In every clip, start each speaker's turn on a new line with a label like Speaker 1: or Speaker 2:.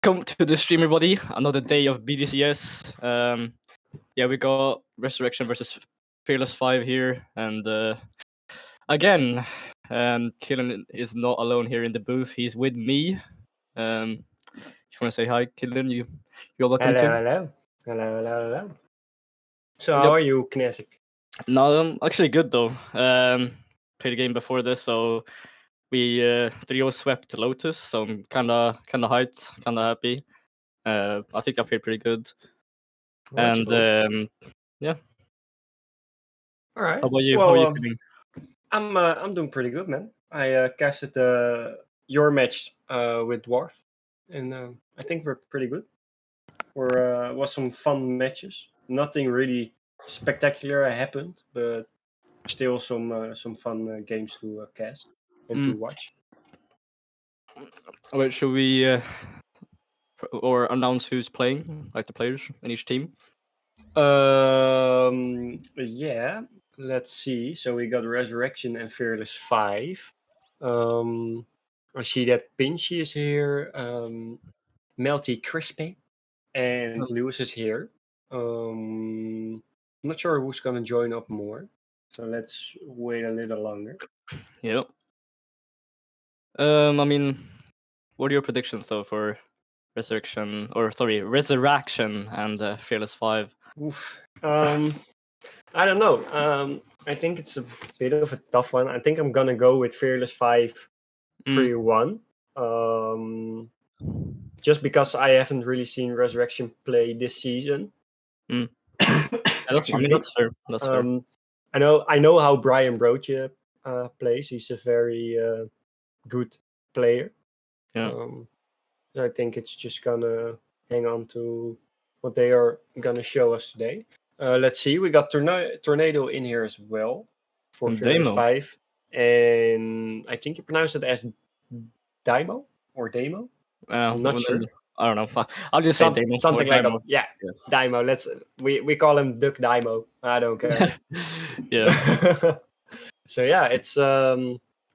Speaker 1: Welcome to the stream, everybody. Another day of BGCS. Yeah, we got Rezzurection versus Fearless 5 here, and again, Killen is not alone here in the booth. He's with me. If you want to say hi, Killen, you're welcome to.
Speaker 2: Hello. So how are you, Knesik?
Speaker 1: No, I'm actually good though. Played a game before this, so we 3-0 swept Lotus, so I'm kinda hyped, kinda happy. I think I played pretty good.
Speaker 2: That's cool.
Speaker 1: Yeah.
Speaker 2: All right.
Speaker 1: How about you?
Speaker 2: Well,
Speaker 1: How are you feeling?
Speaker 2: I'm doing pretty good, man. I casted your match with Dwarf, and I think we're pretty good. Was some fun matches. Nothing really spectacular happened, but still some fun games to cast and to watch.
Speaker 1: Alright, should we or announce who's playing, like the players in each team?
Speaker 2: Yeah. Let's see. So we got Rezzurection and Fearless 5. I see that Pinchy is here. Melty Crispy and Lewis is here. I'm not sure who's gonna join up more. So let's wait a little longer.
Speaker 1: Yeah. I mean, what are your predictions though for Rezzurection and Fearless 5?
Speaker 2: Oof. I don't know. I think it's a bit of a tough one. I think I'm gonna go with Fearless 5 3-1. Just because I haven't really seen Rezzurection play this season.
Speaker 1: That's fair. That's fair.
Speaker 2: I know how Brian Broach plays. He's a very good player.
Speaker 1: Yeah.
Speaker 2: So I think it's just gonna hang on to what they are gonna show us today. Let's see. We got Tornado in here as well for Fearless 5, and I think you pronounce it as Daimo or Damo. I'm not sure.
Speaker 1: I don't know. I'll just say Daimo.
Speaker 2: Something like that. Yeah, Daimo. We call him Duck Daimo. I don't care.
Speaker 1: Yeah.
Speaker 2: So yeah, it's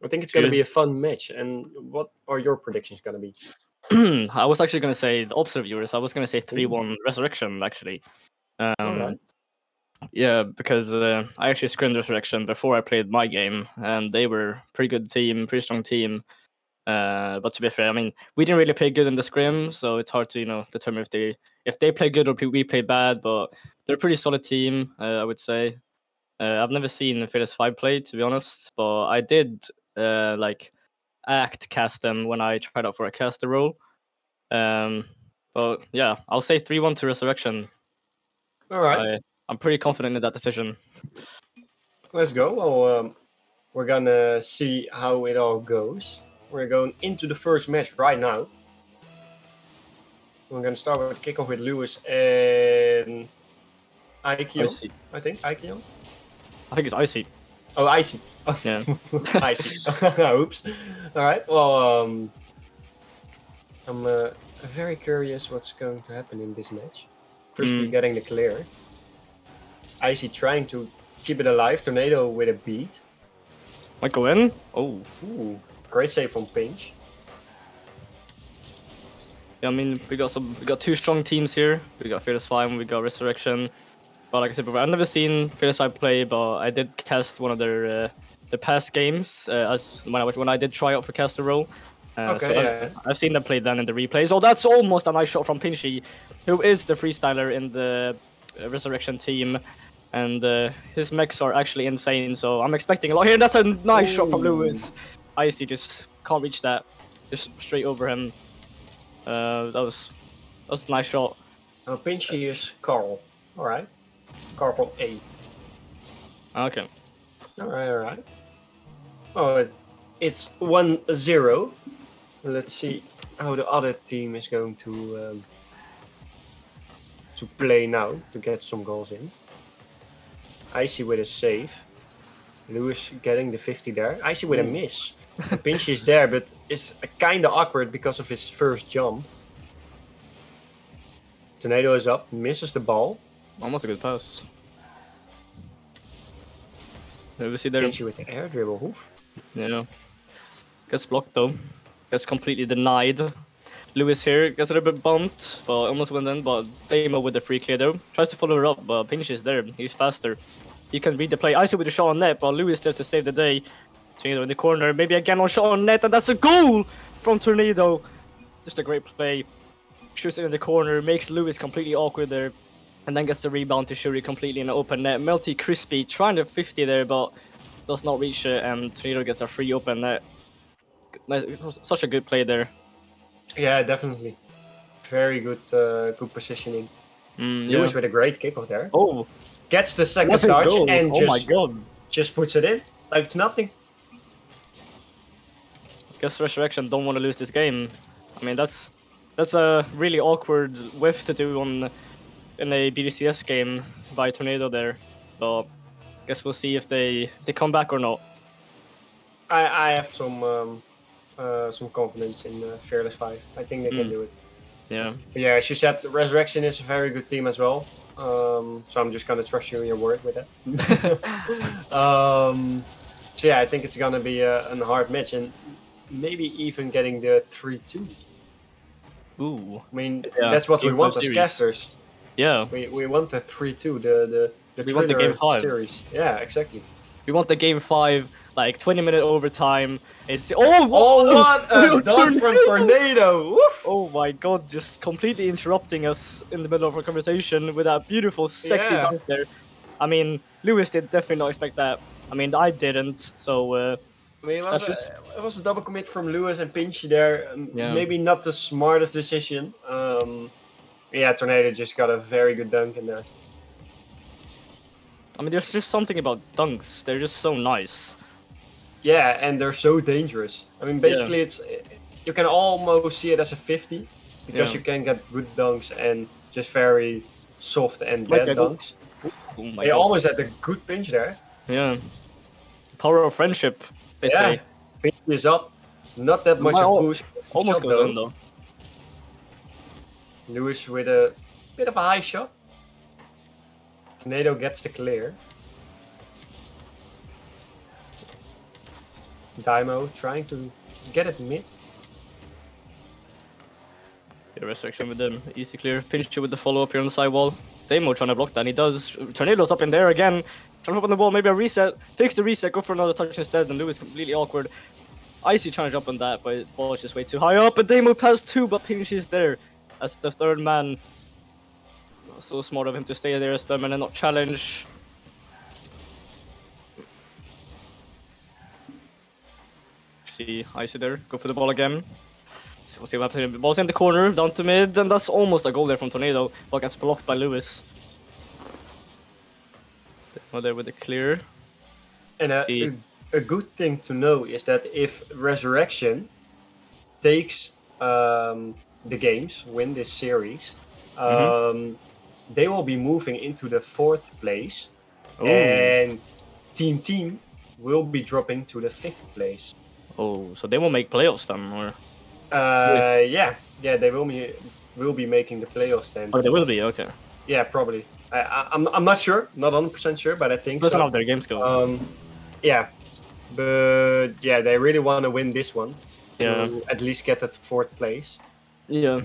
Speaker 2: I think it's gonna be a fun match. And what are your predictions gonna be?
Speaker 1: I was actually gonna say the opposite of yours. I was gonna say 3-1 Rezzurection actually.
Speaker 2: Alright.
Speaker 1: Yeah, because I actually scrimmed Rezzurection before I played my game, and they were pretty good team, pretty strong team. But to be fair, I mean, we didn't really play good in the scrim, so it's hard to determine if they play good or we play bad. But they're a pretty solid team, I would say. I've never seen Fearless 5 play, to be honest, but I did like cast them when I tried out for a caster role. But yeah, I'll say 3-1 to Rezzurection.
Speaker 2: All right.
Speaker 1: I'm pretty confident in that decision.
Speaker 2: Let's go. Well, we're gonna see how it all goes. We're going into the first match right now. We're gonna start with kickoff with Lewis and Aikion. I think Aikion.
Speaker 1: I think it's Icy.
Speaker 2: Oh, Icy.
Speaker 1: Yeah.
Speaker 2: Icy. Oops. All right. Well, I'm very curious what's going to happen in this match. Crispy getting the clear. Icy trying to keep it alive. Tornado with a beat.
Speaker 1: Might go in. Oh.
Speaker 2: Ooh, great save from Pinch.
Speaker 1: Yeah, I mean, we got two strong teams here. We got Fearless 5 and we got Rezzurection. But like I said before, I've never seen Fearless 5 play, but I did cast one of their the past games as when I did try out for caster role. I've seen them play then in the replays. Oh, that's almost a nice shot from Pinchy, who is the freestyler in the Rezzurection team. And his mechs are actually insane, so I'm expecting a lot here. And that's a nice shot from Lewis. Icy just can't reach that. Just straight over him. That was a nice shot.
Speaker 2: Oh, Pinchy is Carl. Alright. Carl A.
Speaker 1: Okay.
Speaker 2: Alright. Oh, it's 1-0. Let's see how the other team is going to play now to get some goals in. Icy with a save. Lewis getting the 50 there. Icy with a miss. Pinchy is there, but it's kind of awkward because of his first jump. Tornado is up, misses the ball.
Speaker 1: Almost a good pass. We see there.
Speaker 2: Pinchy with the air dribble. Oof.
Speaker 1: Yeah. Gets blocked though. Gets completely denied. Lewis here gets a little bit bumped, but almost went in. But Damo with the free clear though tries to follow her up, but Pinch is there. He's faster. He can read the play. Icy with the shot on net, but Lewis there to save the day. Tornado in the corner, maybe again on shot on net, and that's a goal from Tornado. Just a great play. Shoots it in the corner, makes Lewis completely awkward there, and then gets the rebound to Shuri completely in the open net. Melty Crispy trying to 50 there, but does not reach it, and Tornado gets a free open net. It was such a good play there.
Speaker 2: Yeah, definitely. Very good, good positioning.
Speaker 1: Yeah.
Speaker 2: Lewis with a great kickoff there.
Speaker 1: Oh,
Speaker 2: Gets the second
Speaker 1: what a
Speaker 2: touch
Speaker 1: goal.
Speaker 2: and
Speaker 1: Oh my god.
Speaker 2: just puts it in like it's nothing.
Speaker 1: I guess Rezzurection don't want to lose this game. I mean, that's a really awkward whiff to do in a BGCS game by Tornado there. But I guess we'll see if they come back or not.
Speaker 2: I have some confidence in Fearless 5. I think they can do it.
Speaker 1: Yeah.
Speaker 2: But yeah, as you said, Rezzurection is a very good team as well. So I'm just gonna trust you in your word with that. So yeah, I think it's gonna be a hard match and maybe even getting the 3-2.
Speaker 1: Ooh.
Speaker 2: I mean,
Speaker 1: Yeah,
Speaker 2: that's what we
Speaker 1: game
Speaker 2: want
Speaker 1: five
Speaker 2: as
Speaker 1: series.
Speaker 2: casters.
Speaker 1: Yeah.
Speaker 2: We want the 3-2, the
Speaker 1: We want the
Speaker 2: thriller
Speaker 1: game 5.
Speaker 2: series. Yeah, exactly.
Speaker 1: We want the game 5, like 20-minute overtime. It's
Speaker 2: Oh, what a dunk from Tornado! Woof!
Speaker 1: Oh my god, just completely interrupting us in the middle of our conversation with that beautiful, sexy
Speaker 2: Yeah.
Speaker 1: dunk there. I mean, Lewis did definitely not expect that. I mean, I didn't, so
Speaker 2: I mean,
Speaker 1: that's
Speaker 2: it was a double commit from Lewis and Pinchy there.
Speaker 1: Yeah.
Speaker 2: Maybe not the smartest decision. Yeah, Tornado just got a very good dunk in there.
Speaker 1: I mean, there's just something about dunks. They're just so nice.
Speaker 2: Yeah, and they're so dangerous. I mean, basically, it's you can almost see it as a 50 because you can get good dunks and just very soft and bad dunks.
Speaker 1: Oh my
Speaker 2: They
Speaker 1: god.
Speaker 2: almost had a good pinch there.
Speaker 1: Yeah. Power of friendship, they say.
Speaker 2: Pinch is up. Not that much of boost.
Speaker 1: Almost
Speaker 2: shot,
Speaker 1: goes in though.
Speaker 2: Lewis with a bit of a high shot. Tornado gets the clear. Daimo trying to get it mid.
Speaker 1: Yeah, Rezzurection with them. Easy clear. Pinch with the follow up here on the sidewall. Damo trying to block that, and he does. Tornado's up in there again. Trying to hop on the ball, maybe a reset. Takes the reset, go for another touch instead, and Lewis completely awkward. Icy trying to jump on that, but the ball is just way too high up, and Damo passed 2, but Pinch is there as the third man. So smart of him to stay there as them and then not challenge. See Icy there, go for the ball again. So we'll see what happens. The ball's in the corner, down to mid, and that's almost a goal there from Tornado, but gets blocked by Lewis. There with the clear.
Speaker 2: And a good thing to know is that if Rezzurection takes the games, win this series, they will be moving into the 4th place, and Team will be dropping to the 5th place.
Speaker 1: Oh, so they will make playoffs then, or?
Speaker 2: Yeah, they will be making the playoffs then.
Speaker 1: Oh, they will be, okay.
Speaker 2: Yeah, probably. I'm not sure, not 100% sure, but I think
Speaker 1: Doesn't
Speaker 2: so.
Speaker 1: have their games going.
Speaker 2: Yeah, but yeah, they really want to win this one.
Speaker 1: Yeah.
Speaker 2: To at least get that 4th place.
Speaker 1: Yeah.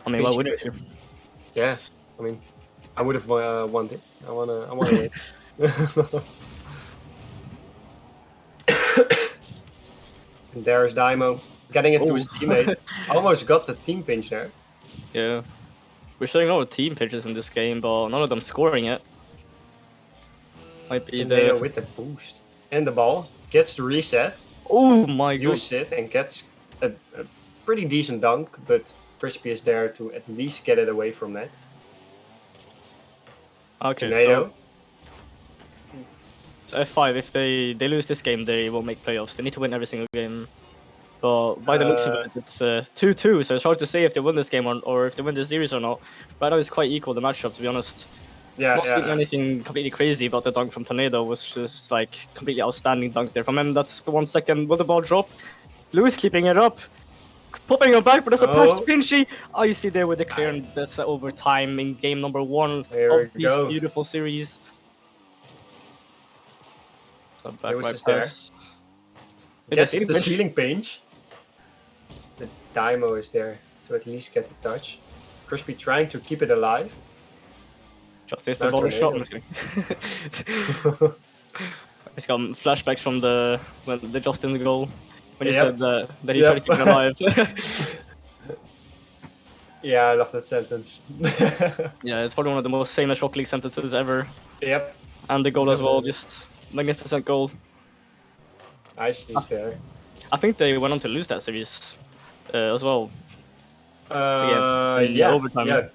Speaker 1: I mean, why wouldn't you?
Speaker 2: Yeah, I mean, I would have won it. I wanna win. And there's Daimo getting it to his teammate. Almost got the team pinch there.
Speaker 1: Yeah. We're showing a lot of team pitches in this game, but none of them scoring it. Might be
Speaker 2: Tornado with the boost. And the ball gets the reset.
Speaker 1: Oh my god.
Speaker 2: Use it and gets a pretty decent dunk, but Crispy is there to at least get it away from that.
Speaker 1: Okay,
Speaker 2: Tornado.
Speaker 1: So F5, if they lose this game, they won't make playoffs. They need to win every single game. But by the looks of it, it's 2-2, so it's hard to say if they win this game or if they win the series or not. Right now it's quite equal, the matchup, to be honest. Not seeing anything completely crazy about the dunk from Tornado. Was just like completely outstanding dunk there from him. That's the 1 second with the ball drop. Lewis keeping it up. Popping it back, but there's a pass to Pinchy. Icy there with the clear, and that's overtime in game number 1 of this beautiful series. So back
Speaker 2: Lewis is there. Gets the ceiling pinch. Daimo is there to at least get the touch. Crispy trying to keep it alive.
Speaker 1: Just is the
Speaker 2: No
Speaker 1: ball shot.
Speaker 2: tornado.
Speaker 1: I'm just kidding. It's got flashbacks from when they just in the goal when you
Speaker 2: Yep.
Speaker 1: said that he tried to keep it alive.
Speaker 2: Yeah, I love that sentence.
Speaker 1: Yeah, it's probably one of the most famous Rocket League sentences ever.
Speaker 2: Yep.
Speaker 1: And the goal as well,
Speaker 2: Definitely.
Speaker 1: just magnificent goal.
Speaker 2: Icy's there.
Speaker 1: I think they went on to lose that series as well. Again, in
Speaker 2: Yeah,
Speaker 1: overtime.
Speaker 2: yeah.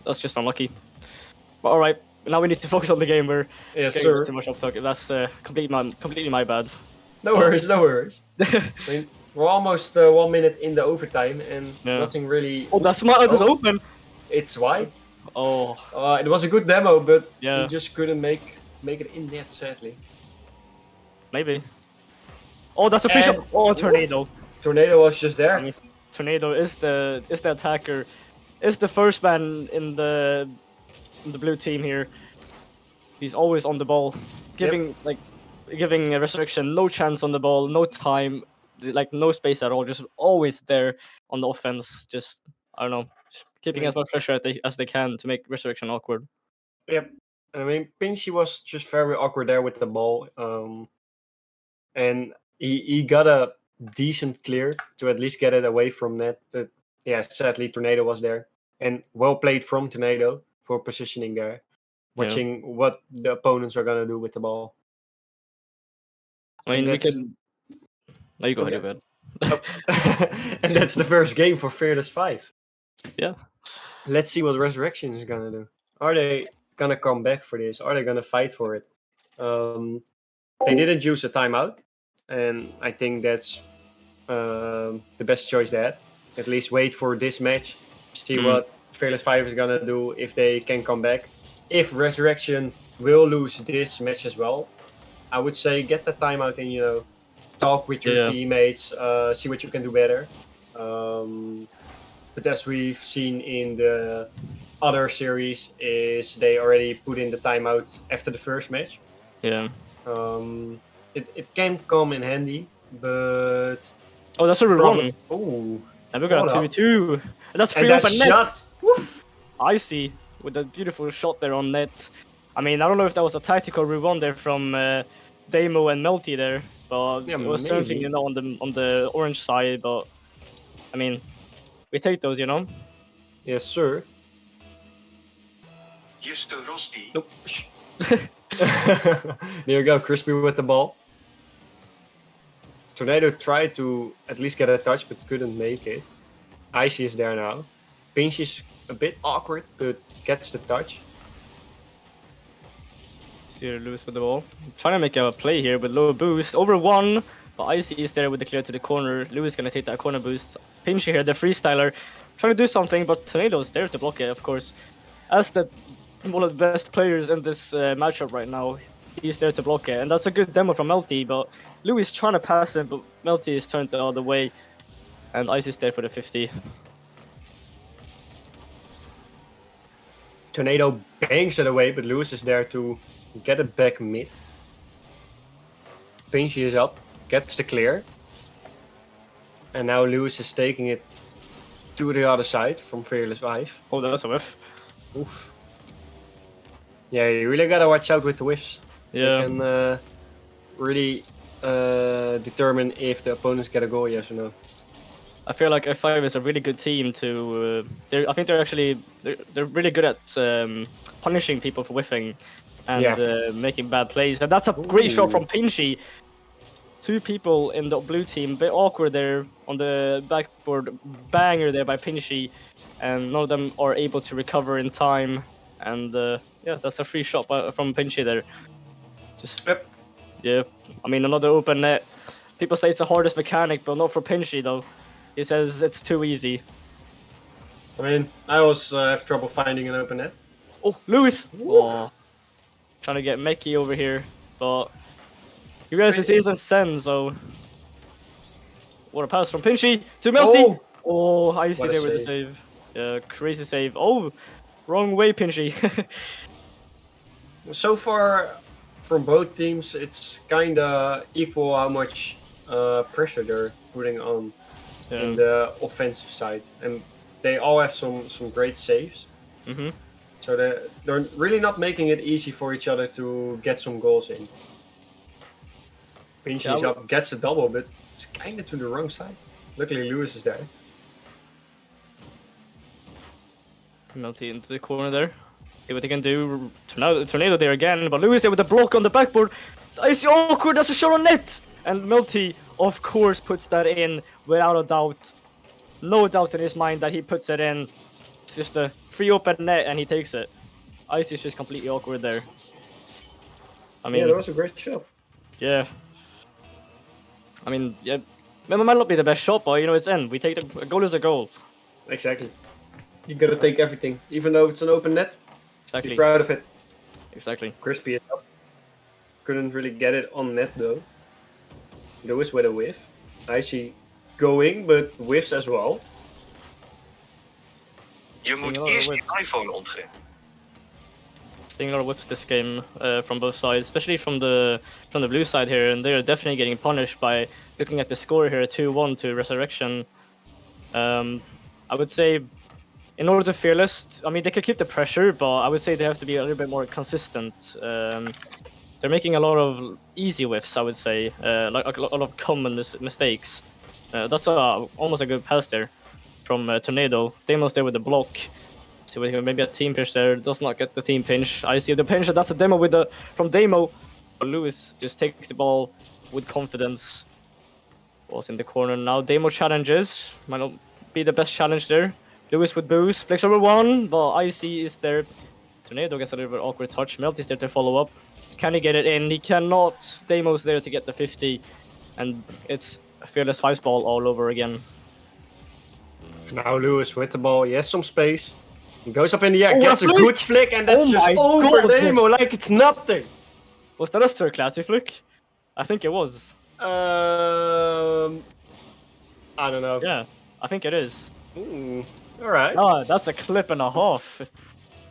Speaker 1: That's just unlucky. But all right, now we need to focus on the game. We're
Speaker 2: Yes,
Speaker 1: getting
Speaker 2: sir.
Speaker 1: too much off topic. That's completely my bad.
Speaker 2: No worries, no worries. I mean, we're almost 1 minute in the overtime and
Speaker 1: Yeah.
Speaker 2: nothing really.
Speaker 1: Oh, that's smart. It's open.
Speaker 2: It's wide.
Speaker 1: Oh,
Speaker 2: It was a good demo, but
Speaker 1: yeah.
Speaker 2: we just couldn't make it in net, sadly.
Speaker 1: Maybe. Oh, that's a free shot.
Speaker 2: And-
Speaker 1: Oh, tornado.
Speaker 2: Tornado was just there.
Speaker 1: I mean, tornado is the attacker, is the first man in the blue team here. He's always on the ball, giving a Rezzurection no chance on the ball, no time, like no space at all, just always there on the offense. Just I don't know, just keeping as much pressure as they can to make Rezzurection awkward.
Speaker 2: Yep. I mean, Pinchy was just very awkward there with the ball. And he got a decent clear to at least get it away from net. But yeah, sadly, Tornado was there. And well played from Tornado for positioning there. Watching what the opponents are going to do with the ball.
Speaker 1: I mean, we can. No, you go ahead. Go
Speaker 2: ahead. And that's the first game for Fearless 5.
Speaker 1: Yeah.
Speaker 2: Let's see what Rezzurection is going to do. Are they going to come back for this? Are they going to fight for it? They didn't use a timeout. And I think that's the best choice they had. At least wait for this match. See what Fearless 5 is going to do if they can come back. If Rezzurection will lose this match as well, I would say get the timeout and, talk with your teammates, see what you can do better. But as we've seen in the other series, is they already put in the timeout after the first match.
Speaker 1: Yeah.
Speaker 2: It can come in handy, but
Speaker 1: oh, that's a rerun.
Speaker 2: Oh,
Speaker 1: and we got a 2v2. And that's free open net. Icy with a beautiful shot there on net. I mean, I don't know if that was a tactical rerun there from Daimo and Melty there, but it was certainly on the orange side. But I mean, we take those,
Speaker 2: Yes, sir. Nope. There you go, Crispy with the ball. Tornado tried to at least get a touch, but couldn't make it. Icy is there now. Pinch is a bit awkward, but gets the touch.
Speaker 1: Here, Lewis with the ball. Trying to make a play here with low boost. Over one, but Icy is there with the clear to the corner. Lewis gonna take that corner boost. Pinch here, the freestyler. Trying to do something, but Tornado's there to block it, of course. As one of the best players in this matchup right now, he's there to block it. And that's a good demo from Melty, but Lewis trying to pass him, but Melty is turned the other way. And Ice is there for the 50.
Speaker 2: Tornado bangs it away, but Lewis is there to get it back mid. Pinchy is up, gets the clear. And now Lewis is taking it to the other side from Fearless 5.
Speaker 1: Oh, that's a whiff.
Speaker 2: Oof. Yeah, you really gotta watch out with the whiffs.
Speaker 1: Yeah.
Speaker 2: You can really determine if the opponents get a goal, yes or no.
Speaker 1: I feel like F5 is a really good team to. I think they're really good at punishing people for whiffing and making bad plays. And that's a great shot from Pinchy. Two people in the blue team, a bit awkward there on the backboard, banger there by Pinchy, and none of them are able to recover in time. And yeah, that's a free shot from Pinchy there. Just yeah, I mean another open net. People say it's the hardest mechanic, but not for Pinchy though. He says it's too easy.
Speaker 2: I mean, I always have trouble finding an open net.
Speaker 1: Oh, Lewis! Oh, trying to get Mickey over here, but you guys, this isn't Sen, so what a pass from Pinchy to Melty! Oh, I see there with the save. Yeah, crazy save. Oh, wrong way, Pinchy.
Speaker 2: So far, from both teams, it's kinda equal how much pressure they're putting on. in the offensive side, and they all have some great saves.
Speaker 1: Mm-hmm.
Speaker 2: So they're really not making it easy for each other to get some goals in. Pinchy is up, gets a double, but it's kind of to the wrong side. Luckily, Lewis is there.
Speaker 1: Melty into the corner there. See what they can do. Tornado there again, but Lewis there with the block on the backboard. It's awkward, that's a shot on net! And Melty, of course, puts that in without a doubt. No doubt in his mind that he puts it in. It's just a free open net and he takes it. Ice is just completely awkward there. I mean,
Speaker 2: yeah, that was a great shot.
Speaker 1: Yeah. I mean, yeah, it might not be the best shot, but you know, it's in. We take a goal is a goal.
Speaker 2: Exactly. You gotta take everything, even though it's an open net.
Speaker 1: Exactly.
Speaker 2: Be proud of it.
Speaker 1: Exactly.
Speaker 2: Crispy is up. Couldn't really get it on net though. Lewis with a whiff. Icy going, but whiffs as well.
Speaker 3: Je moet eerst je iPhone ontzetten.
Speaker 1: Seeing a lot of whips this game from both sides, especially from the blue side here, and they're definitely getting punished by looking at the score here, 2-1 to Rezzurection. I would say, in order to Fearless, I mean they could keep the pressure, but I would say they have to be a little bit more consistent. They're making a lot of easy whiffs, I would say, like a lot of common mistakes. That's almost a good pass there from Tornado. Demo's there with the block. See what maybe a team pinch there. Does not get the team pinch. I see the pinch. That's a demo with from Demo. But Lewis just takes the ball with confidence. Ball's in the corner now. Demo challenges. Might not be the best challenge there. Lewis with boost. Flex over one, but Icy is there. Tornado gets a little bit awkward touch. Melt is there to follow up. Can he get it in? He cannot. Demo's there to get the 50. And it's a Fearless 5 ball all over again.
Speaker 2: Now Lewis with the ball. He has some space. He goes up in the air, gets a good flick, and that's just over Demo like it's nothing.
Speaker 1: Was that a third classy flick? I think it was.
Speaker 2: I don't know.
Speaker 1: Yeah, I think it is.
Speaker 2: Alright.
Speaker 1: Oh, that's a clip and a half.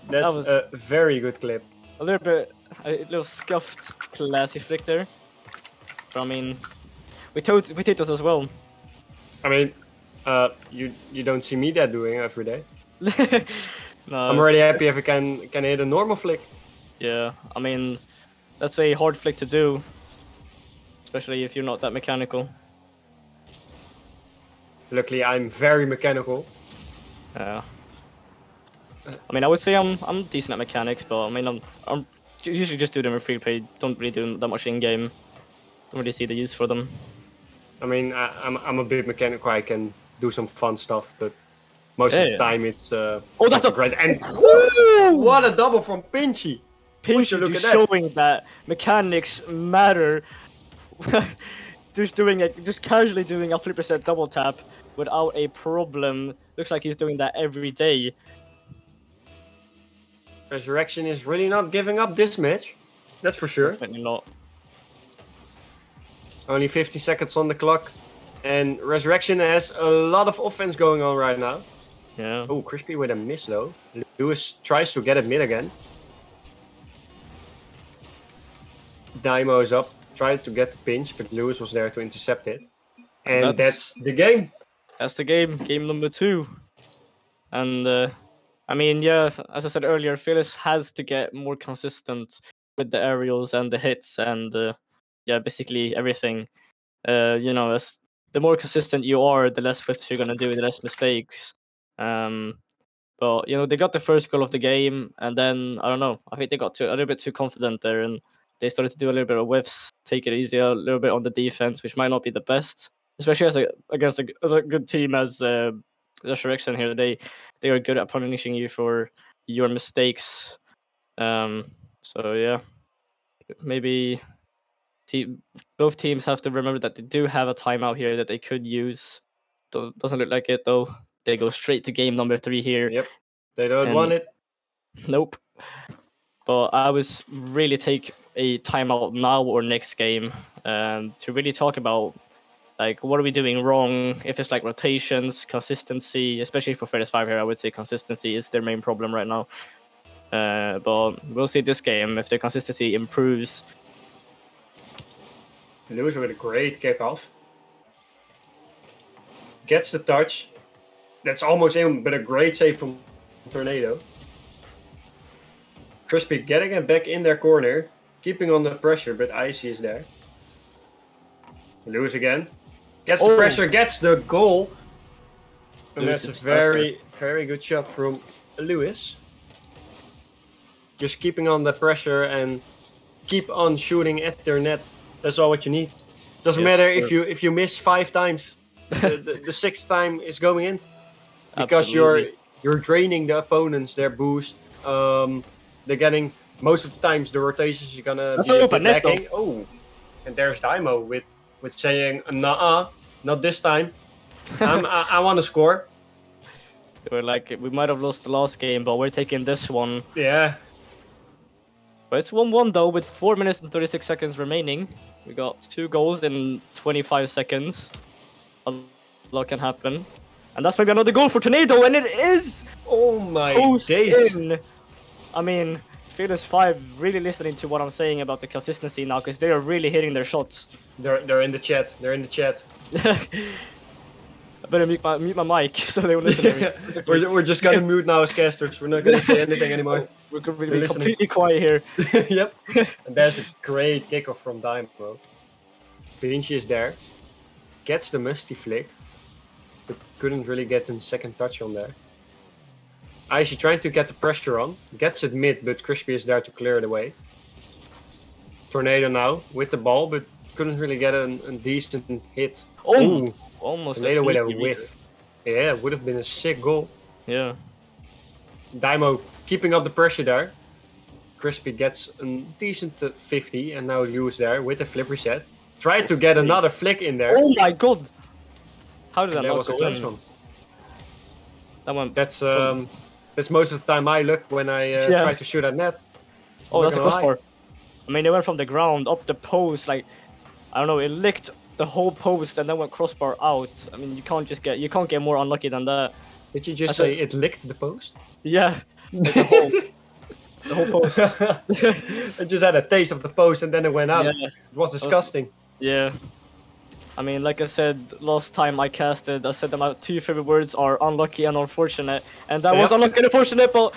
Speaker 2: That's
Speaker 1: that was
Speaker 2: a very good clip.
Speaker 1: A little scuffed classy flick there. But I mean, we take those as well.
Speaker 2: I mean, you don't see me that doing every day.
Speaker 1: No.
Speaker 2: I'm already happy if I can hit a normal flick.
Speaker 1: Yeah, I mean, that's a hard flick to do, especially if you're not that mechanical.
Speaker 2: Luckily, I'm very mechanical.
Speaker 1: Yeah. I mean, I would say I'm decent at mechanics, but I mean, I'm usually just do them in free play. Don't really do that much in game. Don't really see the use for them.
Speaker 2: I mean, I'm a bit mechanical. I can do some fun stuff, but most of the time it's
Speaker 1: that's a
Speaker 2: great. And woo, what a double from Pinchy!
Speaker 1: Pinchy just showing that mechanics matter. just casually doing a 3% double tap without a problem. Looks like he's doing that every day.
Speaker 2: Rezzurection is really not giving up this match. That's for sure.
Speaker 1: Definitely not.
Speaker 2: Only 50 seconds on the clock. And Rezzurection has a lot of offense going on right now.
Speaker 1: Yeah.
Speaker 2: Oh, Crispy with a miss though. Lewis tries to get it mid again. Daimo is up, tried to get the pinch, but Lewis was there to intercept it. And that's the game.
Speaker 1: That's the game. Game number 2. And I mean, yeah, as I said earlier, Fearless has to get more consistent with the aerials and the hits and yeah, basically everything. You know, as the more consistent you are, the less whiffs you're gonna do, the less mistakes. But you know, they got the first goal of the game, and then I don't know. I think they got a little bit too confident there, and they started to do a little bit of whiffs, take it easy a little bit on the defense, which might not be the best, especially against a good team as Rezzurection here. They are good at punishing you for your mistakes. So yeah, maybe both teams have to remember that they do have a timeout here that they could use. Doesn't look like it though. They go straight to game number 3 here.
Speaker 2: Yep, they don't want it.
Speaker 1: Nope. But I would really take a timeout now or next game to really talk about like what are we doing wrong. If it's like rotations, consistency, especially for Fearless 5 here, I would say consistency is their main problem right now. But we'll see this game if the consistency improves.
Speaker 2: Lewis with a great kickoff. gets the touch. That's almost in, but a great save from Tornado. Crispy getting it back in their corner, keeping on the pressure, but Icy is there. Lewis again. Gets the pressure, gets the goal. And
Speaker 1: Lewis
Speaker 2: that's a
Speaker 1: is
Speaker 2: very, very good shot from Lewis. Just keeping on the pressure and keep on shooting at their net. That's all what you need. Doesn't matter if you miss 5 times. The 6th time is going in. Because you're draining the opponents, their boost. They're getting, most of the times the rotations you're gonna be a bit lacking. Oh, and there's Daimo with saying, nah, not this time. I want to score.
Speaker 1: We're like, we might have lost the last game, but we're taking this one.
Speaker 2: Yeah.
Speaker 1: But it's 1-1 though, with 4 minutes and 36 seconds remaining. We got 2 goals in 25 seconds. A lot can happen. And that's maybe another goal for Tornado, and it is!
Speaker 2: Oh my days.
Speaker 1: In. I mean, Fearless 5 really listening to what I'm saying about the consistency now, because they are really hitting their shots.
Speaker 2: They're in the chat. They're in the chat.
Speaker 1: I better mute my mic so they will listen to me.
Speaker 2: We're just gonna mute now as casters. We're not gonna say anything anymore.
Speaker 1: We're gonna be completely quiet here.
Speaker 2: Yep. And there's a great kickoff from Daimo. Vinci is there. Gets the musty flick. But couldn't really get the second touch on there. Icy trying to get the pressure on. Gets it mid, but Crispy is there to clear it away. Tornado now with the ball, but couldn't really get a decent hit.
Speaker 1: Oh! Almost
Speaker 2: Tornado with a whiff. Yeah, it would have been a sick goal.
Speaker 1: Yeah.
Speaker 2: Daimo keeping up the pressure there. Crispy gets a decent 50, and now Lewis there with the flip reset. Tried to get another flick in there.
Speaker 1: Oh my god! How did that not
Speaker 2: was a
Speaker 1: go
Speaker 2: close
Speaker 1: in?
Speaker 2: one.
Speaker 1: That one.
Speaker 2: That's most of the time I look when I try to shoot at net.
Speaker 1: Oh, that's a crossbar. I mean, they went from the ground up the post, like, I don't know, it licked the whole post and then went crossbar out. I mean, you can't get more unlucky than that.
Speaker 2: Did you just say it licked the post?
Speaker 1: Yeah, like the whole post.
Speaker 2: It just had a taste of the post and then it went out.
Speaker 1: Yeah.
Speaker 2: It was disgusting.
Speaker 1: Yeah. I mean, like I said, last time I casted, I said that my 2 favorite words are unlucky and unfortunate. And that was unlucky and unfortunate, but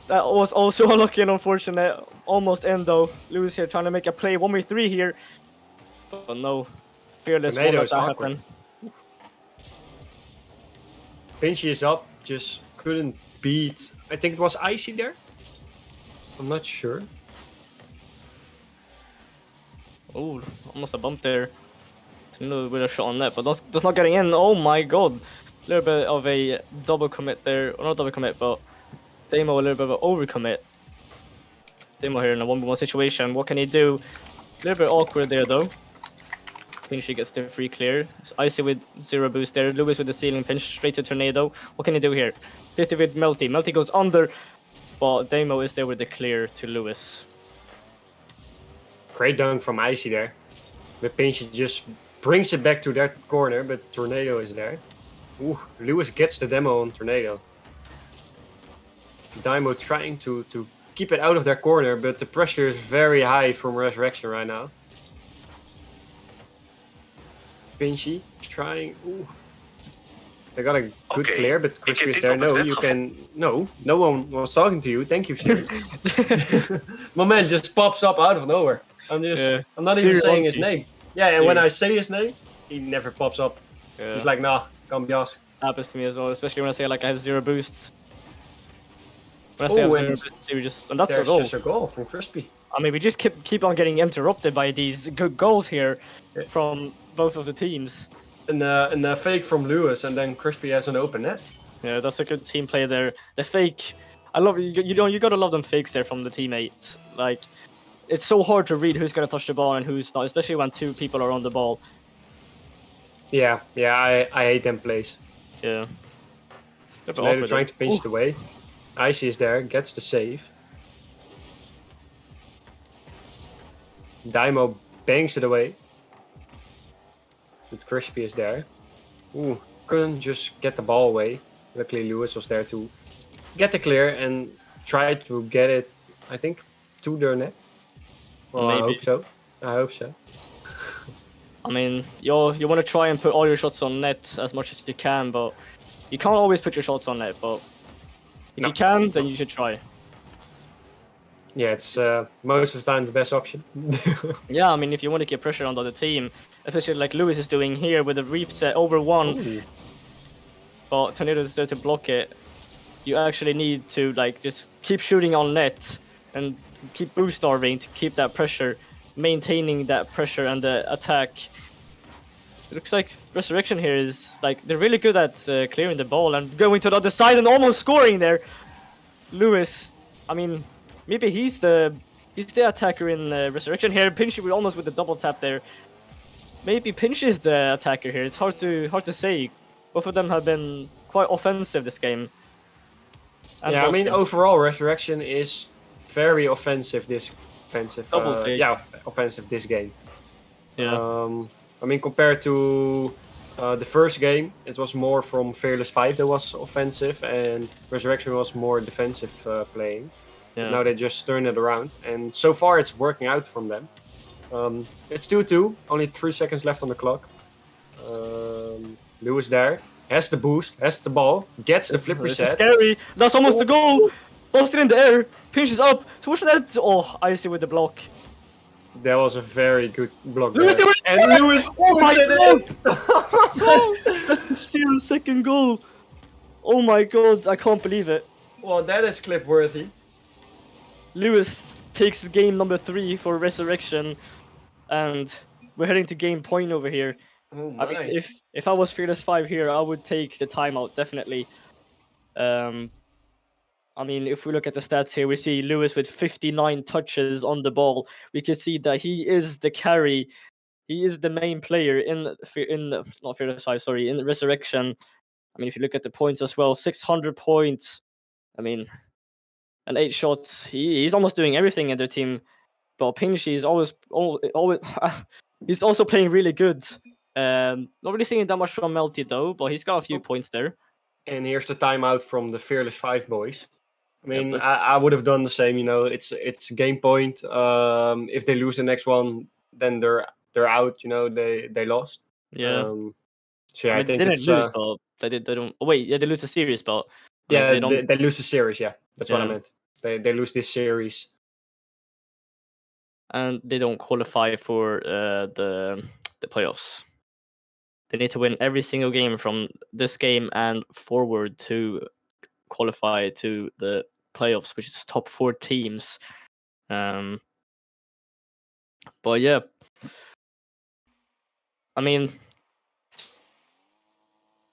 Speaker 1: that was also unlucky and unfortunate. Almost in though. Lewis here trying to make a play 1v3 here. But no. Fearless won't let that happen.
Speaker 2: Vinci is up, just couldn't beat. I think it was Icy there. I'm not sure.
Speaker 1: Oh, almost a bump there. With a shot on net, but that's not getting in. Oh my god. A little bit of a double commit there. Or not double commit, but Daimo a little bit of an overcommit. Daimo here in a 1v1 situation. What can he do? A little bit awkward there though. Pinch gets the free clear. Icy with 0 boost there. Lewis with the ceiling pinch straight to Tornado. What can he do here? 50 with Melty. Melty goes under, but Daimo is there with the clear to Lewis.
Speaker 2: Great dunk from Icy there. But Pinch just brings it back to that corner, but Tornado is there. Ooh, Lewis gets the demo on Tornado. Daimo trying to keep it out of their corner, but the pressure is very high from Rezzurection right now. Pinchy trying. Ooh. They got a good clear, but Crispy is there. No, you can. No one was talking to you. Thank you, sir. My man just pops up out of nowhere. I'm not even saying his name. Yeah, and when I say his name, he never pops up. Yeah. He's like, nah, can't be asked.
Speaker 1: Happens to me as well, especially when I say like I have 0 boosts. When I say I have 0 boosts, and that's a goal.
Speaker 2: Just a goal from Crispy.
Speaker 1: I mean, we just keep on getting interrupted by these good goals here from both of the teams.
Speaker 2: And a fake from Lewis, and then Crispy has an open net.
Speaker 1: Yeah, that's a good team play there. The fake, I love you gotta love them fakes there from the teammates. Like, it's so hard to read who's gonna touch the ball and who's not, especially when 2 people are on the ball.
Speaker 2: Yeah, I hate them plays.
Speaker 1: Yeah.
Speaker 2: They're trying to pinch it away. Icy is there, gets the save. Daimo bangs it away. But Crispy is there. Ooh, couldn't just get the ball away. Luckily Lewis was there to get the clear and try to get it, I think, to their net. Well, maybe. I hope so.
Speaker 1: I mean, you want to try and put all your shots on net as much as you can, but you can't always put your shots on net. But if
Speaker 2: No.
Speaker 1: you can, then you should try.
Speaker 2: Yeah, it's most of the time the best option.
Speaker 1: Yeah, I mean, if you want to get pressure on the other team, especially like Lewis is doing here with a reset over 1,
Speaker 2: Ooh.
Speaker 1: but Tornado is there to block it. You actually need to like just keep shooting on net and keep boost starving to keep that pressure, maintaining that pressure and the attack. It looks like Rezzurection here is like they're really good at clearing the ball and going to the other side and almost scoring there. Lewis, I mean, maybe he's the attacker in Rezzurection here. Pinchy with almost with the double tap there. Maybe Pinch is the attacker here. It's hard to say. Both of them have been quite offensive this game. And
Speaker 2: Yeah, I mean,
Speaker 1: Boston.
Speaker 2: overall, Resurrection is very offensive.
Speaker 1: Double take.
Speaker 2: Offensive this game.
Speaker 1: Yeah.
Speaker 2: I mean, compared to the first game, it was more from Fearless 5 that was offensive, and Resurrection was more defensive playing.
Speaker 1: Yeah.
Speaker 2: But now they just turn it around, and so far it's working out from them. It's 2-2, only 3 seconds left on the clock. Lewis there, has the boost, has the ball, gets the flip
Speaker 1: This is
Speaker 2: reset.
Speaker 1: scary. That's almost the goal. Lost it in the air. Pinch is up. Towards that. Oh, Icy with the block.
Speaker 2: That was a very good block
Speaker 1: Lewis,
Speaker 2: there. And Lewis
Speaker 1: oh my
Speaker 2: puts it in!
Speaker 1: That's the 0-second goal. Oh my god, I can't believe it.
Speaker 2: Well, that is clip worthy.
Speaker 1: Lewis takes game number 3 for Resurrection, and we're heading to game point over here.
Speaker 2: Oh
Speaker 1: I mean, if I was Fearless 5 here, I would take the timeout definitely. I mean, if we look at the stats here, we see Lewis with 59 touches on the ball. We can see that he is the carry. He is the main player in not Fearless 5, sorry, in Resurrection. I mean, if you look at the points as well, 600 points. I mean, and 8 shots. He's almost doing everything in their team. But Pinchy is always he's also playing really good. Not really seeing that much from Melty though, but he's got a few points there.
Speaker 2: And here's the timeout from the Fearless 5 boys. I mean,
Speaker 1: Yep,
Speaker 2: I would have done the same. You know, it's game point. If they lose the next one, then they're out. You know, they lost.
Speaker 1: yeah.
Speaker 2: So yeah,
Speaker 1: I
Speaker 2: I
Speaker 1: mean,
Speaker 2: think
Speaker 1: they didn't
Speaker 2: it's
Speaker 1: lose, but they don't. Oh, wait, yeah, they lose the series, but I mean,
Speaker 2: yeah,
Speaker 1: they don't.
Speaker 2: they lose the series. Yeah, that's what I
Speaker 1: Yeah.
Speaker 2: meant. They lose this series.
Speaker 1: And they don't qualify for the playoffs. They need to win every single game from this game and forward to qualify to the playoffs, which is top 4 teams. But yeah, I mean, to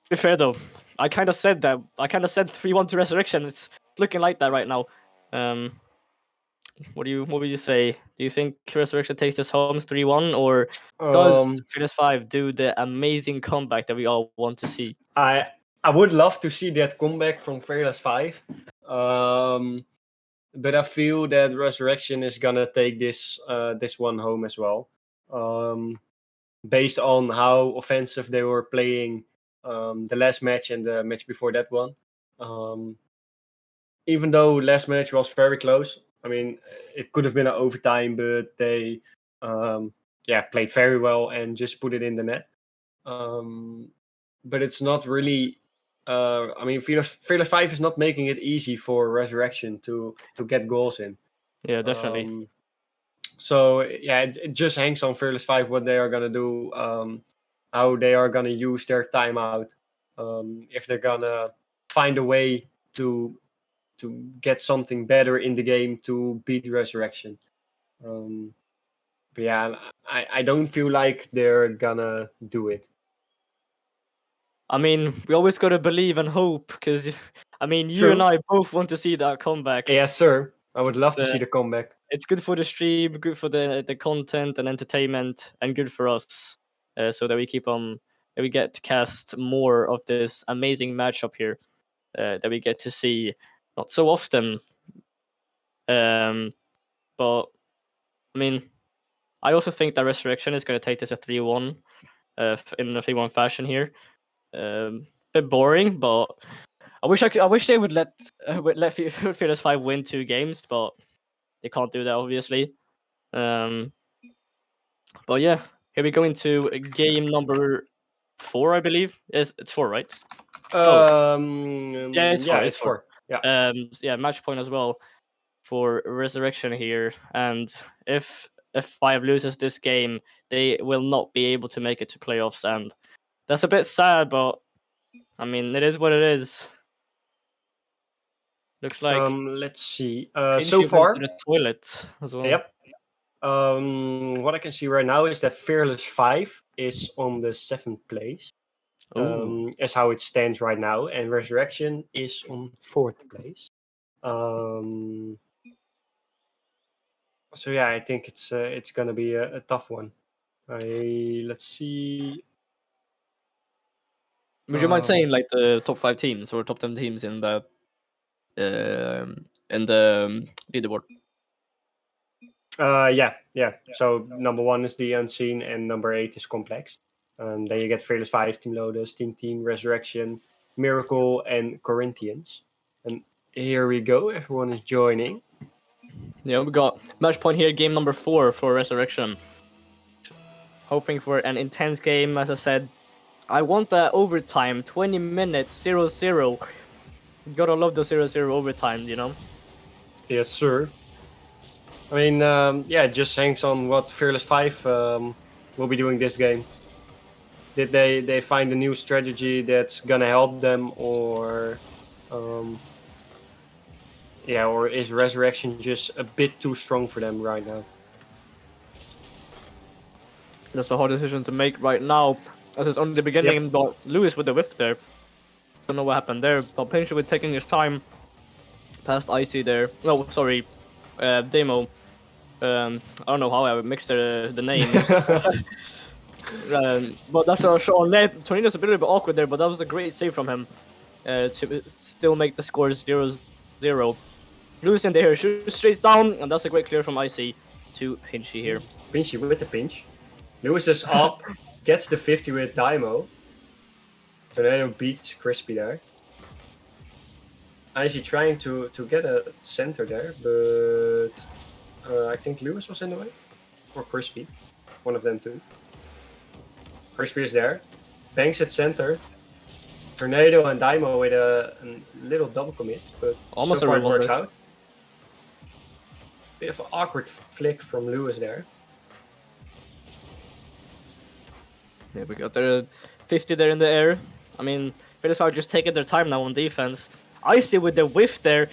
Speaker 1: be fair though, I kind of said 3-1 to Resurrection. It's looking like that right now. What would you say? Do you think Resurrection takes this home 3-1, or does Fearless 5 do the amazing comeback that we all want to see?
Speaker 2: I would love to see that comeback from Fearless 5. But I feel that Resurrection is gonna take this one home as well. Based on how offensive they were playing the last match and the match before that one. Even though last match was very close, I mean, it could have been an overtime, but they played very well and just put it in the net. But it's not really. I mean, Fearless 5 is not making it easy for Resurrection to get goals in.
Speaker 1: Yeah, definitely.
Speaker 2: So yeah, it just hangs on Fearless 5 what they are gonna do, how they are gonna use their timeout, if they're gonna find a way to get something better in the game to beat Resurrection. But yeah, I don't feel like they're gonna do it.
Speaker 1: I mean, we always gotta believe and hope, because I mean, you
Speaker 2: True.
Speaker 1: and I both want to see that comeback.
Speaker 2: Yes, sir. I would love to see the comeback.
Speaker 1: It's good for the stream, good for the content and entertainment, and good for us, so that we that we get to cast more of this amazing matchup here, that we get to see not so often. But I mean, I also think that Resurrection is going to take this a 3-1, in a 3-1 fashion here. Bit boring, but I wish they would let Fearless 5 win 2 games, but they can't do that obviously. But yeah, Here we go into game number 4, I believe. It's 4, right? Yeah, it's 4.
Speaker 2: Yeah,
Speaker 1: It's
Speaker 2: it's
Speaker 1: 4.
Speaker 2: 4. Yeah.
Speaker 1: Yeah, match point as well for Rezzurection here, and if F5 loses this game, they will not be able to make it to playoffs, and that's a bit sad, but I mean, it is what it is. Looks like
Speaker 2: Let's see. So
Speaker 1: Pinchy went
Speaker 2: far,
Speaker 1: to the toilet as well.
Speaker 2: yep. What I can see right now is that Fearless 5 is on the 7th place.
Speaker 1: Ooh.
Speaker 2: As how it stands right now, and Rezzurection is on 4th place. So yeah, I think it's gonna be a tough one. Let's see.
Speaker 1: Would you mind
Speaker 2: Um,
Speaker 1: saying like the top 5 teams or top 10 teams in the leaderboard?
Speaker 2: Yeah. So number 1 is the Unseen, and number 8 is Complex. Then you get Fearless 5, Team Lotus, Team Rezzurection, Miracle, and Corinthians. And here we go. Everyone is joining.
Speaker 1: Yeah, we got match point here, game number 4 for Rezzurection. Hoping for an intense game, as I said. I want that overtime, 20 minutes, 0-0. Gotta love the 0-0 overtime, you know?
Speaker 2: Yes, sir. I mean, yeah, it just hangs on what Fearless 5 will be doing this game. Did they find a new strategy that's gonna help them, or yeah, or is Rezzurection just a bit too strong for them right now?
Speaker 1: That's a hard decision to make right now, as it's only the beginning, but Lewis with the whiff there. Don't know what happened there, but Pinchy with taking his time past Icy there. No, sorry, Demo. I don't know how I mixed the names. But that's a shot on net. Tornado's a bit awkward there, but that was a great save from him to still make the score 0-0. Lewis in there, shoots straight down, and that's a great clear from Icy to Pinchy here.
Speaker 2: Pinchy with the pinch. Lewis is up, gets the 50 with Daimo. Tornado beats Crispy there. Icy trying to get a center there, but I think Lewis was in the way. Or Crispy. One of them two. Crispy is there. Banks at center. Tornado and Daimo with a little double commit, but
Speaker 1: Almost
Speaker 2: so far
Speaker 1: a
Speaker 2: it works
Speaker 1: revolver.
Speaker 2: out. Bit of an awkward flick from Lewis there.
Speaker 1: Yeah, we got the 50 there in the air. I mean, Phillips are just taking their time now on defense. Icy with the whiff there.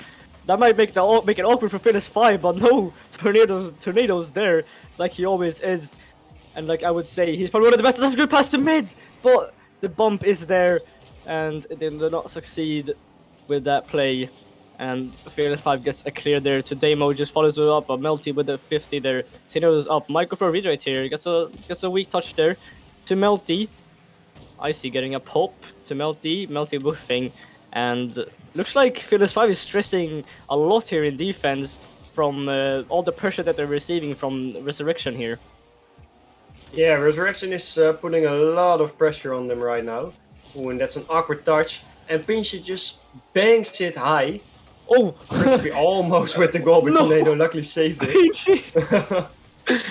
Speaker 1: That might make it awkward for Phillips 5, but no, Tornado's there, like he always is. And like I would say, he's probably one of the best. That's a good pass to mid, but the bump is there, and they did not succeed with that play. And Fearless 5 gets a clear there to Demo, just follows it up, but Melty with the 50 there. Tornado's up. Michael for a read right here. Gets a weak touch there to Melty. Icy getting a pop to Melty. Melty woofing. And looks like Fearless 5 is stressing a lot here in defense from all the pressure that they're receiving from Rezzurection here.
Speaker 2: Yeah, Rezzurection is putting a lot of pressure on them right now. Ooh, and that's an awkward touch. And Pinchy just bangs it high.
Speaker 1: Oh!
Speaker 2: Crispy almost with the goal, but
Speaker 1: No.
Speaker 2: Tornado luckily saved it.
Speaker 1: Pinchy!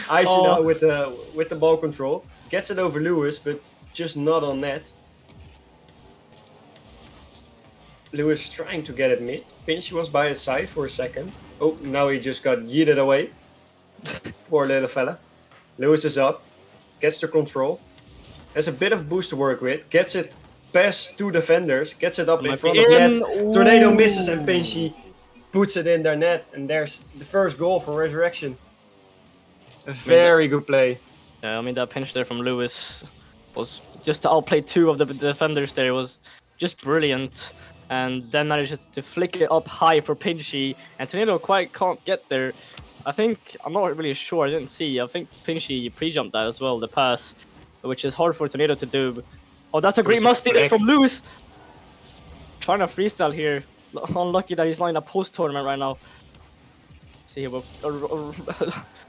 Speaker 2: Icy now with the ball control. Gets it over Lewis, but just not on net. Lewis trying to get it mid. Pinchy was by his side for a second. Oh, now he just got yeeted away. Poor little fella. Lewis is up. Gets the control. Has a bit of boost to work with. Gets it past two defenders. Gets it up in front of net. Tornado misses and Pinchy puts it in their net. And there's the first goal for Rezzurection. A very good play.
Speaker 1: Yeah, I mean that pinch there from Lewis was just to outplay two of the defenders there. It was just brilliant. And then manages to flick it up high for Pinchy. And Tornado quite can't get there. I'm not really sure, I didn't see. I think Pinchy pre-jumped that as well, the pass, which is hard for Tornado to do. Oh, that's a great musty there from Lewis! Trying to freestyle here. Unlucky that he's not in a post-tournament right now. See what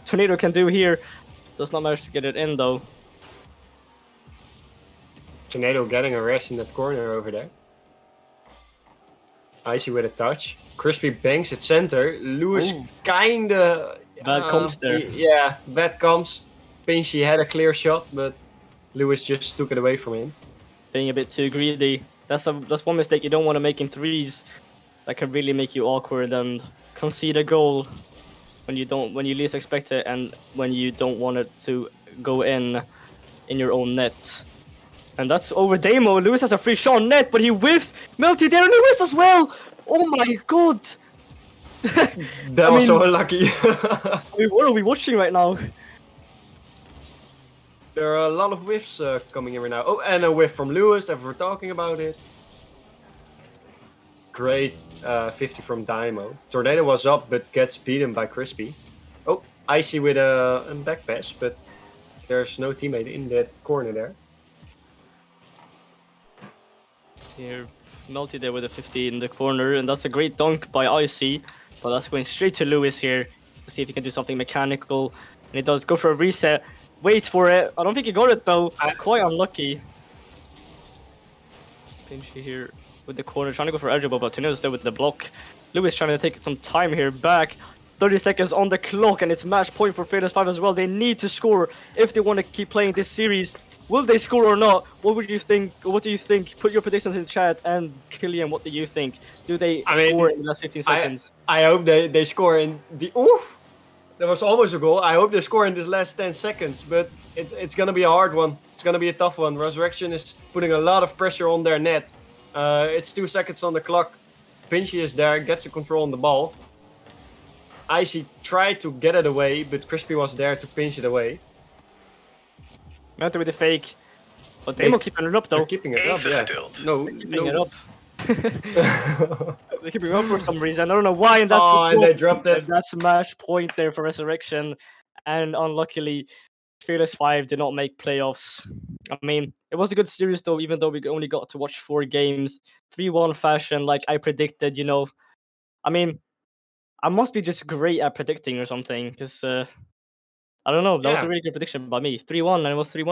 Speaker 1: Tornado can do here. Does not manage to get it in though.
Speaker 2: Tornado getting a rest in that corner over there. Icy with a touch. Crispy banks at center. Lewis kinda...
Speaker 1: Bad comms there.
Speaker 2: Yeah, bad comms. Pinchy had a clear shot, but Lewis just took it away from him.
Speaker 1: Being a bit too greedy. That's one mistake you don't want to make in threes. That can really make you awkward and concede a goal when you least expect it and when you don't want it to go in your own net. And that's over Damo. Lewis has a free shot on net, but he whiffs. Melty there and he whiffs as well. Oh my god.
Speaker 2: That was so unlucky.
Speaker 1: What are we watching right now?
Speaker 2: There are a lot of whiffs coming in right now. Oh, and a whiff from Lewis, if we're talking about it. Great 50 from Damo. Tornado was up, but gets beaten by Crispy. Oh, Icy with a back pass, but there's no teammate in that corner there.
Speaker 1: Here, Melty there with a 50 in the corner, and that's a great dunk by Icy. But that's going straight to Lewis here to see if he can do something mechanical. And he does go for a reset. Wait for it. I don't think he got it though. Quite unlucky. Pinchy here with the corner, trying to go for elbow, but Tornado's there with the block. Lewis trying to take some time here back. 30 seconds on the clock, and it's match point for Fearless 5 as well. They need to score if they want to keep playing this series. Will they score or not? What would you think? What do you think? Put your predictions in the chat. And Killian, what do you think? Do they score in the last 15 seconds?
Speaker 2: I hope they score in the... Oof! That was almost a goal. I hope they score in this last 10 seconds, but it's going to be a hard one. It's going to be a tough one. Rezzurection is putting a lot of pressure on their net. It's 2 seconds on the clock. Pinchy is there, gets the control on the ball. Icy tried to get it away, but Crispy was there to pinch it away.
Speaker 1: Melty with the fake. But Damo keeping it up though.
Speaker 2: They're keeping it up, yeah. No,
Speaker 1: Keeping it up. They're keeping it up for some reason. I don't know why. And that's
Speaker 2: and they dropped it.
Speaker 1: That's match point there for Rezzurection. And unluckily, Fearless 5 did not make playoffs. I mean, it was a good series though, even though we only got to watch 4 games. 3-1 fashion, like I predicted, you know. I mean, I must be just great at predicting or something, because I don't know. That was a really good prediction by me. 3-1, and it was 3-1.